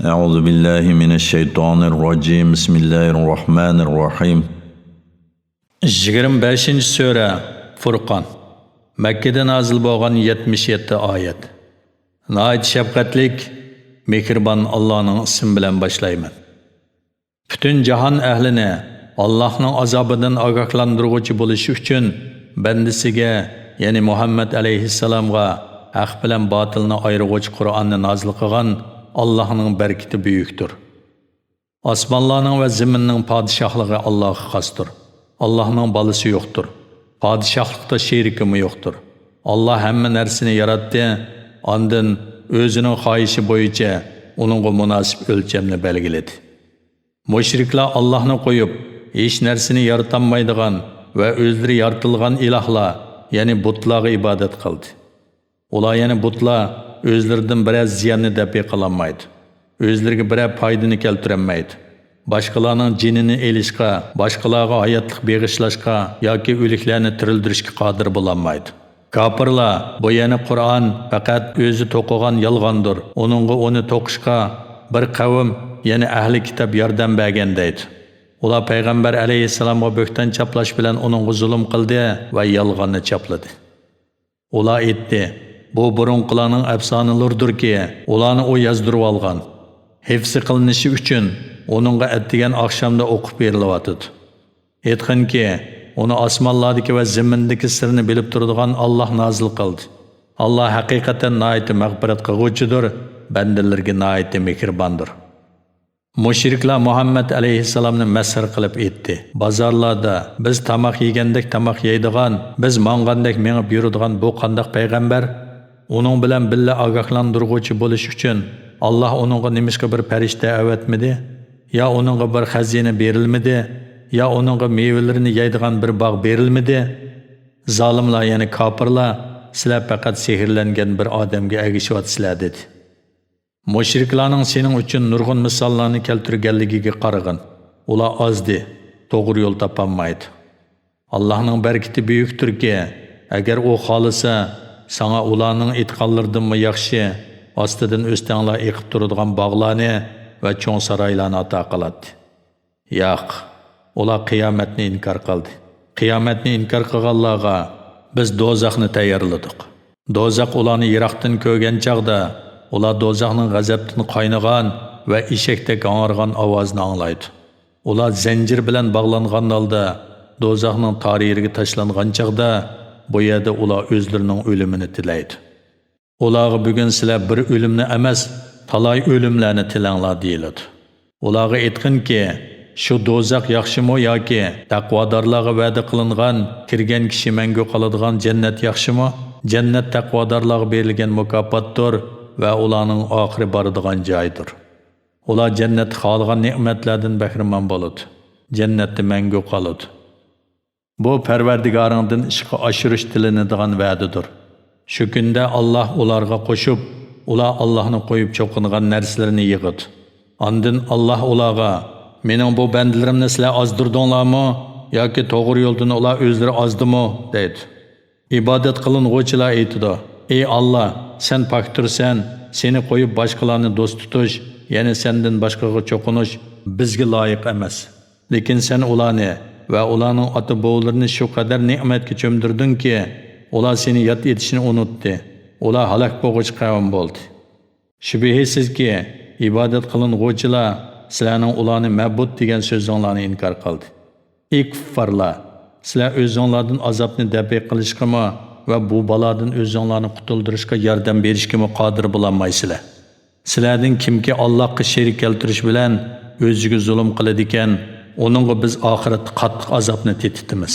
أعوذ بالله من الشيطان الرجيم بسم الله الرحمن الرحيم 25 سورة Furqon Mekke'de nazil bo'lgan 77 oyat. Nəhayət şəfqətlik, mehriban Allah'ın ismi bilan başlayman. Bütün cahan əhlini Allah'ın azabından agahlandırğıcı bo'lishi uchun bandisiga, ya'ni Muhammad alayhissalomga haq bilan botilni ayirg'uvchi Qur'onni nazil qilgan Allah'ın bərəkəti büyüktür. Osmonlarning va zaminning podshohligi Allohga xosdir. Allah'ın balası yoxdur. Padişahlıqda şerikimi yoxdur. Allah hamma narsani yaratdi, ondan o'zining xohishi bo'yicha uningga munosib o'lchamni belgiladi. Mushriklar Allah'ni qo'yib, hech narsani yaratolmaydigan va o'zlari yaratilgan ilohlar, ya'ni butlarga ibodat qildi. Ular ya'ni butlar o'zlaridan biror ziyonni dab qilolmaydi. O'zlariga biror foydani keltirolmaydi. Başqalarning jinini elishga, başqalarga hayotlik beg'ishlashga yoki o'liklarni tirildirishga qodir bo'lolmaydi. Kafirlar bu yana Qur'on faqat o'zi to'qigan yolg'ondir. Uni to'qishga bir qavm, ya'ni ahli kitob yordam bergan deydi. Ular payg'ambar alayhissalomga bo'xton chaplash bilan uningga zulm qildi va yolg'onni chapladi. Ular aytdi: "Bu burunqilarning afsonalaridirki, ularni o yozdirib olgan. Hifzi qilinishi uchun onunğa etdigan oqshomda o'qib berilyapti. Aytqinki, uni osmonlardagi va zamindagi sirni bilib turadigan Alloh nozil qildi. Alloh haqiqatan nihoyat mag'firat qiluvchidir, bandalarga nihoyat mehribondir." Mushriklar Muhammad alayhissalomni masxar qilib aytdi: "Bozorlarda biz tamoq yegandek tamoq yeydigan, biz mangandek mengib yuradigan bu qandoq payg'ambar? Uning bilan billa ogohlantiruvchi bo'lish uchun Alloh uningga nimishqa bir farishta avatmidi? Ya onunğa bir xazina berilmedi, ya onunğa meyvelerini yeydigan bir bağ berilmedi. Zalimlar yani kafirlar, sizlar faqat sehrlangan bir odamga ergishyapsizlar dedi. Mushriklarning sening uchun nurg'un misollarni keltirganligiga qarag'in. Ular ozdi, to'g'ri yo'l topolmaydi. Allohning barakati buyukdirki, agar u xolisa, sana ularning aytganlaridan yaxshi, ostidan o'stanglar eqib turadigan bog'larni va cho'ng saroylarni ato qiladi. Yo'q, ular qiyomatni inkor qildi. Qiyomatni inkor qilganlarga biz do'zaxni tayyorladik. Do'zax ularni yiroqdan ko'rgan chaqda, ular do'zaxning g'azabdan qaynagan va eshakdek ang'irgan ovozni anglaydi. Ular zanjir bilan bog'langan holda do'zaxning tarixiga tashlangan chaqda, bu yerda ular o'zlarining o'limini tilaydi. Ularga bugun sizlar bir o'limni emas, talay ölümlerini tilanglar deyiladi. Ularga aytqinki, shu do'zax yaxshimi yoki taqvodorlarga va'da qilingan, kirgan kishi mangu qoladigan jannat yaxshimi? Jannat taqvodorlarga berilgan mukofotdir va ularning oxiri boradigan joydir. Ular jannat xohlagan ne'matlardan bahramand bo'ladi. Jannatda mangu qoladi. Bu Parvardigoringdan ishga oshirish tilinadigan va'dadir. Shu kunda Alloh ularga qo'shib, ular Allah'ını qo'yib cho'qingan narsalarni yig'idi. Ondan Alloh ularga: "Mening bu bandilarimni sizlar ozdirdinglarmi yoki to'g'ri yo'ldan ular o'zlari ozdimi?" dedi. Ibodat qiling'uvchilar aytdi: "Ey Alloh, sen poktursan, seni qo'yib boshqalarni do'st tutish, ya'ni sendan boshqaga cho'qinish bizga loyiq emas. Lekin sen ularni va ularning ota-bovlarini shu qadar ne'matga cho'mdirdingki, ular seni yod etishni unutdi. Ular halak bo'lg'uchi qavm bo'ldi. Shubhisizki, ibodat qiling'uvchilar sizlarning ularni ma'bud degan so'zinglarni inkor qildi. Ey kuffarlar, sizlar o'zinglardan azobni dafi qilishga va bu balodan o'zinglarni qutuldirishga yordam berishga qodir bo'lolmaysizlar. Sizlardan kimki Allohga sherik keltirish bilan o'ziga zulm qiladi ekan, uningga biz oxiratda qattiq azobni tetitimiz.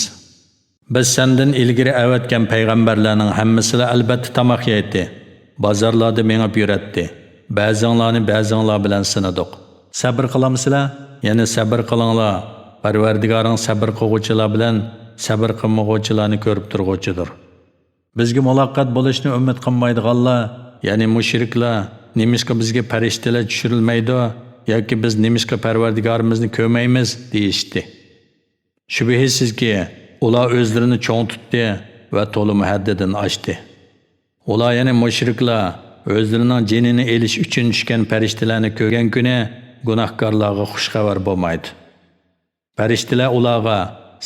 Biz sendan ilgari avatgan payg'ambarlarning hammasini albatta tamoq yeydi. Bozorlarda mengib yuratdi. Ba'zinglar bilan sinadik. Sabr qilamsizlar? Ya'ni sabr qilinglar. Parvardigoring sabr qiluvchilar bilan sabr qilmag'uvchilarni ko'rib turg'uchidir. Bizga muloqot bo'lishni umid qilmaydiganlar, ya'ni mushriklar, nimishqa bizga farishtalar tushirilmaydi yoki biz nimishqa Parvardigorimizni ko'rmaymiz deyishdi. Shubhisizki, ular o'zlarini cho'ng tutdi va to'lim haddidan oshdi. Ular yana mushriklar o'zlarining jinini elish uchun tushgan farishtalarni ko'rgan kuni gunohkorlarga xush xabar bo'lmaydi. Farishtalar ularga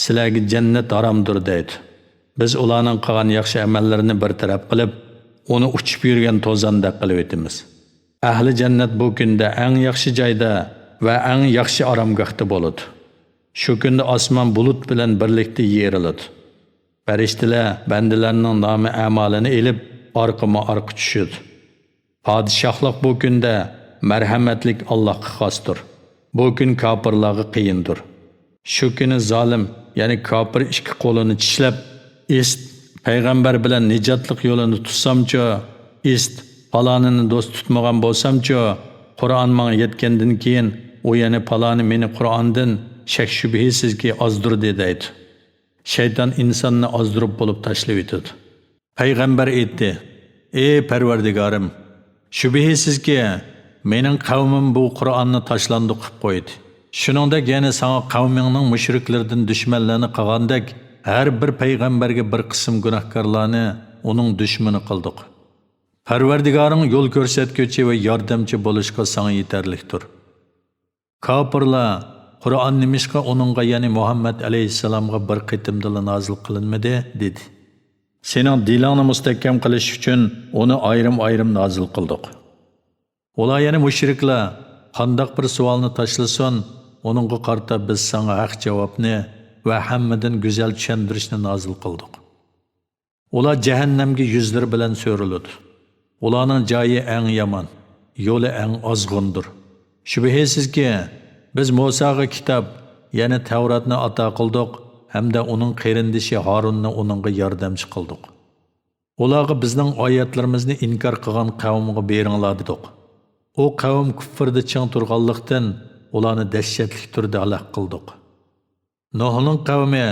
sizlarga jannat haromdir deydi. Biz ularning qilgan yaxshi amallarini bartaraf qilib, uni uchib yurgan to'zandek qilib o'tamiz. Ahli jannat bu kunda eng yaxshi joyda va eng yaxshi oromgohda bo'ladi. Shu kunda osmon bulut bilan birlikda yeriladi. Farishtalar bandalarning nomi amalini elib, orqama-orqa tushadi. Padişahlık bu kunda merhametlik Allah'a xosdir. Bu gün kafirlarga qiyindir. Shu kuni zolim, ya'ni kafir ikki qo'lini tishlab, ist payg'ambar bilan nijotlik yo'lini tutsamchi, ist palonini do'st tutmagan bo'lsamchi, Qur'on menga yetgandan keyin u yana paloni meni Qur'ondan shak shubhisizki ozdirdi deydi. Shayton insonni ozdirib bo'lib tashlab etadi. Payg'ambar aytdi: "Ey Parvardigorim, shubhisizki mening qavmim bu Qur'onni tashlandi qilib qo'ydi. Shuningdek yana sana qavmingning mushriklardan dushmanlarni qilgandek, har bir payg'ambarga bir qism gunohkorlarni uning dushmani qildik. Parvardigoring yo'l ko'rsatuvchi va yordamchi bo'lishga sana yetarlikdir." Kafirlar Qur'on nimishqa uningga, ya'ni Muhammad alayhissalomga bir qitimdala nozil qilinmadi dedi. Sening dilingni mustahkam qilish uchun uni ayrim-ayrim nozil qildik. Ular yana mushriklar qandoq bir savolni tashlasin, uningga qarata biz sana haq javobni va hammadan go'zal tushuntirishni nozil qildik. Ular jahannamga yuzlari bilan so'riladi. Ularning joyi eng yomon, yo'li eng ozg'undir. Shubhisizki biz Musoga kitob, ya'ni Tavratni ato qildik hamda uning qarindishi Harunni uningga yordamchi qildik. Ularga bizning oyatlarimizni inkor qilgan qavmga beringlar dedik. O qavm kufrda ching turganlikdan ularni dahshatli turda halok qildik. Nuhning qavmi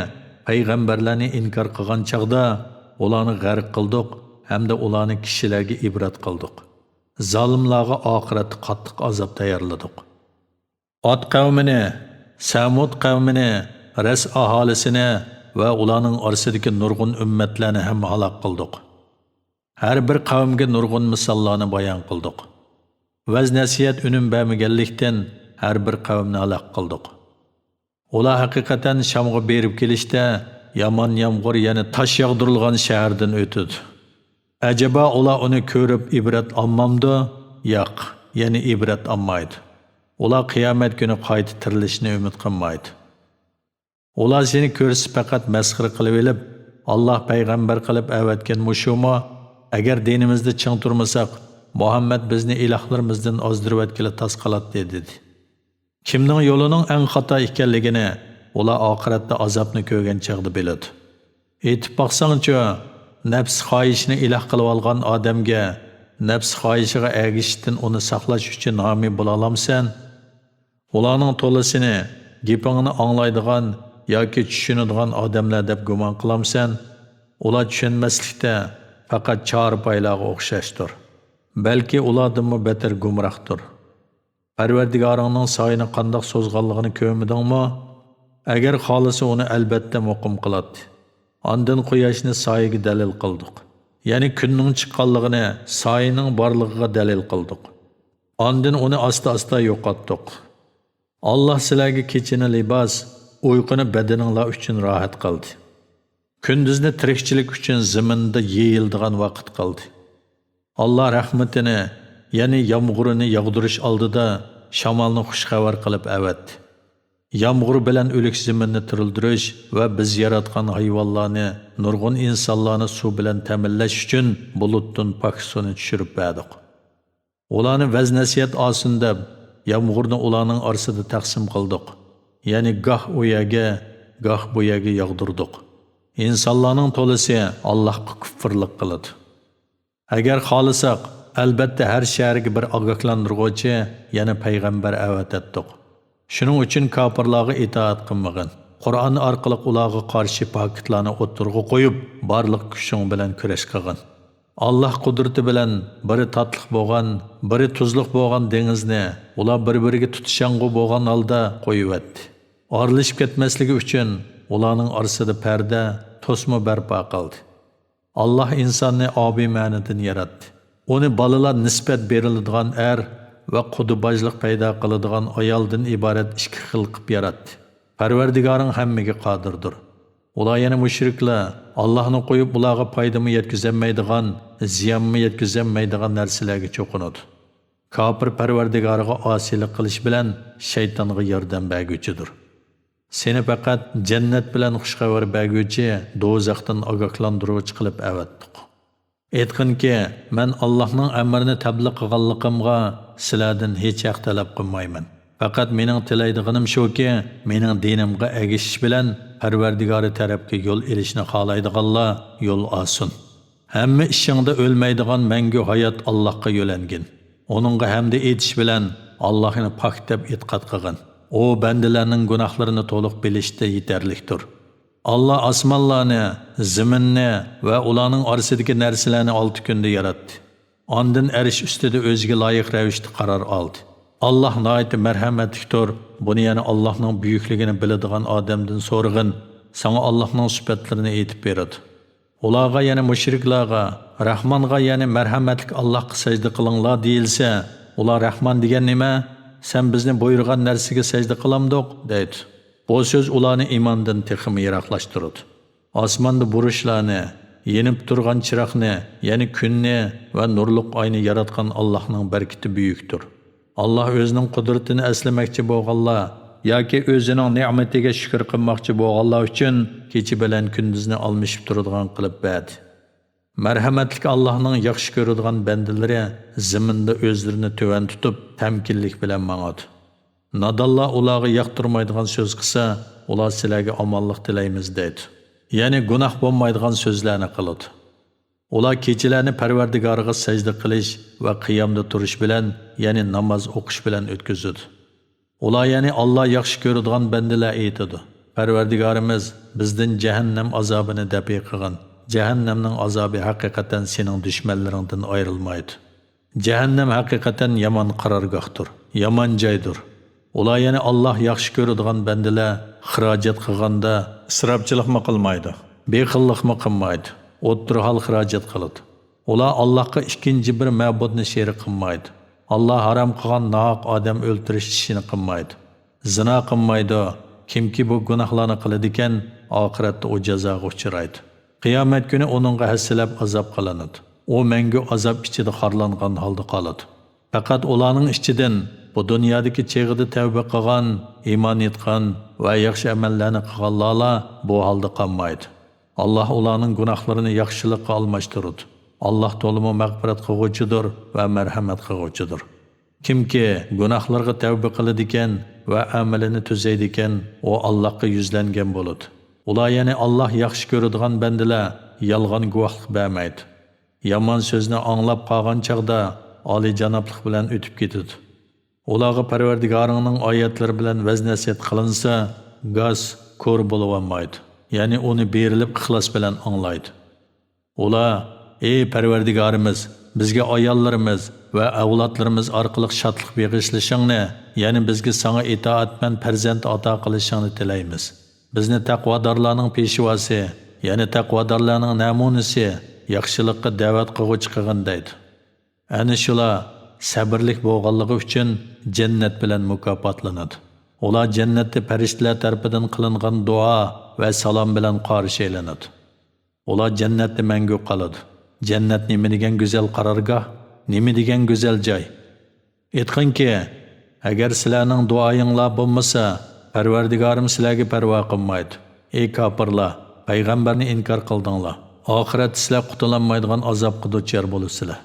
payg'ambarlarni inkor qilgan chaqda ularni g'arq qildik hamda ularni kishilarga ibrat qildik. Zolimlarga oxiratda qattiq azob tayyorladik. Ot qavmini, Samud qavmini, Ras aholisini va ularning orasidagi nurg'un ummatlarni ham halok qildik. Har bir qavmga nurg'un misollarni bayon qildik. Vaz nasihat unum bermaganlikdan har bir qavmni halok qildik. Ular haqiqatan Shamga berib kelishda yomon yomg'ir, ya'ni tosh yog'dirilgan shahardan o'tdi. Acaba ular uni ko'rib ibrat olmamdi? Yo'q, ya'ni ibrat olmaydi. Ular qiyomat kuni qayta tirilishni umid qilmaydi. Ular seni ko'rsa faqat masxira qilib elib, Alloh payg'ambar qilib avatgan mushuma, agar dinimizda ching turmasak, Muhammad bizni ilohlarımızdan ozdirib atkila tasqalatdi dedi. Kimning yo'lining eng xato ekanligini ular oxiratda azobni ko'rgan chaqda biladi. Aytib baqsangchi, nafs xohishini iloh qilib olgan odamga nafs xohishiga ergishishdan uni saqlash uchun homiy bo'la olamsan? Ularning to'lisini gapingni anglaydigan yoki tushunadigan odamlar deb gumon qilamsan? Ular tushunmaslikda faqat chorpaylarga o'xshashdir. Balki ulardanmi beter gumrohdir. Parvardigoringning soyini qandoq so'zg'anligini ko'rmadingmi? Agar xolisi uni albatta muqim qiladi. Ondan quyoshni soyiga dalil qildik. Ya'ni kunning chiqqanligini soyining borligiga dalil qildik. Ondan uni asta-asta yo'qotdik. Alloh sizlarga kechini libos, uyquni badaninglar uchun rohat qildi. Kunduzni tirikchilik uchun zaminda yeyildigan vaqt qildi. Allah rahmetini, ya'ni yomg'urini yog'dirish oldida shamolni xushxabar qilib avatdi. Yomg'ir bilan o'lik zaminni tirildirish va biz yaratgan hayvonlarni, nurg'un insonlarni suv bilan ta'minlash uchun bulutdan pok suvni tushirib berdik. Ularni vaz nasihat olsin deb yomg'irni ularning orasida taqsim qildik. Ya'ni goh u yerga, goh bu yerga yog'dirdik. İnsanlarning to'lisi Allohga kufrlik qiladi. Agar xohlasak, albatta har shaharga bir ogohlantiruvchi, yana payg'ambar avatatdik. Shuning uchun kofirlarga itoat qilmagin. Qur'on orqali ularga qarshi paketlarni o'tirg'i qo'yib, barliq kuching bilan kurash qilgin. Alloh qudrati bilan biri tatliq bo'lgan, biri tuzliq bo'lgan dengizni ular bir-biriga tutishang'u bo'lgan holda qo'yibdi. Orlashib ketmasligi uchun ularning orasida parda, to'sma barpo qildi. Allah insonni obi ma'nidan yaratdi. Uni balalar nisbat beriladigan er va qudubajlik paydo qiladigan ayoldan iborat ikki xil qilib yaratdi. Parvardigoring hammaga qodirdir. Ular yana mushriklar Allohni qo'yib ularga foydami yetkazolmaydigan, ziyonmi yetkazolmaydigan narsalarga cho'qinadi. Kafir Parvardigoriga osiylik qilish bilan shaytonga yordam berguchidir. Seni faqat jannat bilan xushxabar berguvchi, do'zaxdan ogohlantiruvchi qilib avatdik. Aytqinki, men Allohning amrini tabliq qilganligimga sizlardan hech haq talab qilmayman. Faqat mening tilaydiganim shuki, mening dinimga agishish bilan Parvardigori tarafga yo'l elishni xohlaydiganlar yo'l olsin. Hamma ishingda o'lmaydigan mangu hayot Allohga yo'langin. Onunga hamda etish bilan Allohni pok deb e'tiqod qilgan. O bandalarning gunohlarini to'liq bilishda yetarlikdir. Allah osmonlarni, zaminni va ularning orasidagi narsalarni 6 kunda yaratdi. Ondan arish ustida o'ziga loyiq ravishda qaror oldi. Allah nayet merhametlikdir. Bunu yani Allah'ın büyüklüğünü biladigan adamdan so'rag'in, sana Allah'ın sıfatlarini aytib beradi. Ularga yani müşriklarga, Rahmanga yani merhametlik Allah'a secde qilinglar deyilsa, ular Rahman degan nima? Sen bizni buyurgan narsaga secde qilamdiq deydi. Bu söz ularni imondan texmi yiroqlashtiradi. Osmonda burishlarni, yenib turgan chiroqni, ya'ni kunni va nurliq oyni yaratgan Allohning barkati buyukdir. Allah o'zining qudratini eslamoqchi bo'lganlar yoki o'zining ne'matiga shukr qilmoqchi bo'lganlar uchun kecha bilan kunduzni almashib turadigan qilib berdi. Marhamatlik Allohning yaxshi ko'radigan bandalari zaminda o'zlarini to'van tutib, tamkinlik bilan mangadi. Nadallar ularga yoqtirmaydigan so'z qilsa, ular sizlarga omonlik tilaymiz deydi. Ya'ni gunoh bo'lmaydigan so'zlarni qiladi. Ular kechalarni Parvardigoriga sajda qilish va qiyomda turish bilan, ya'ni namoz o'qish bilan o'tkazadi. Ular ya'ni Alloh yaxshi ko'radigan bandalar aytadi. Parvardigorimiz bizdan jahannam azobini dafi qilgan. Jahannamning azobi haqiqatan sening dushmanlaringdan ayrilmaydi. Jahannam haqiqatan yomon qarorgohdir, yomon joydir. Ular ya'ni Alloh yaxshi ko'radigan bandalar xarajat qilganda isrofchilikmi qilmaydi, bexillikmi qilmaydi. O'ttir hal xarajat qiladi. Ular Allohga ikkinchi bir ma'budni sherik qilmaydi. Alloh harom qilgan nohaq odam o'ltirish ishini qilmaydi. Zina qilmaydi. Kimki bu gunohlarni qiladi ekan, oxiratda u jazoga uchraydi. Qiyomat kuni uningga hassalab azob qilinadi. U mangu azob ichida xorlangan holda qoladi. Faqat ularning ichidan bu dunyodagi cheg'ida tavba qilgan, iymon etgan va yaxshi amallarni qilganlar bu holda qolmaydi. Allah ularning gunohlarini yaxshilikqa almashtiradi. Allah to'limi mag'firat qiluvchidir va marhamat qiluvchidir. Kimki gunohlarga tavba qiladi ekan va amalini tuzaydi ekan, u Allohga yuzlangan bo'ladi. Ular ya'ni Alloh yaxshi ko'radigan bandalar yolg'on guvohlik bermaydi. Yomon so'zni anglab qolgan chaqda oliyjanoblik bilan o'tib ketadi. Ularga Parvardigoringning oyatlari bilan vaznasiyat qilinsa, gaz ko'r bo'lib olmaydi. Yani onu berilip ixlos bilan anglaydi. Ular, ey Parvardigorimiz, bizga ayollarimiz va avlodlarimiz orqali shodlik beg'ishlashingni, ya'ni bizga sana itoatman farzand ato qilishingni tilaymiz. Bizni taqvodorlarning peshvosi, ya'ni taqvodorlarning namunasi, yaxshilikqa da'vat qiluvchi qilgan deydi. Ana shular sabrlik bo'lganligi uchun jannat bilan mukofotlanadi. Ular jannatda farishtalar tarafidan qilingan duo va salom bilan qarshi elanadi. Ular jannatda mangu qoladi. Jannat nima degan go'zal qarorgoh, nima degan go'zal joy. Aytqinki, agar sizlarning duoyinglar bo'lmasa, Parvardigorim sizlarga parvo qilmaydi. Ey kofirlar, payg'ambarni inkor qildinglar. Oxirat sizlar qutulanmaydigan azobga duchor bo'lasizlar.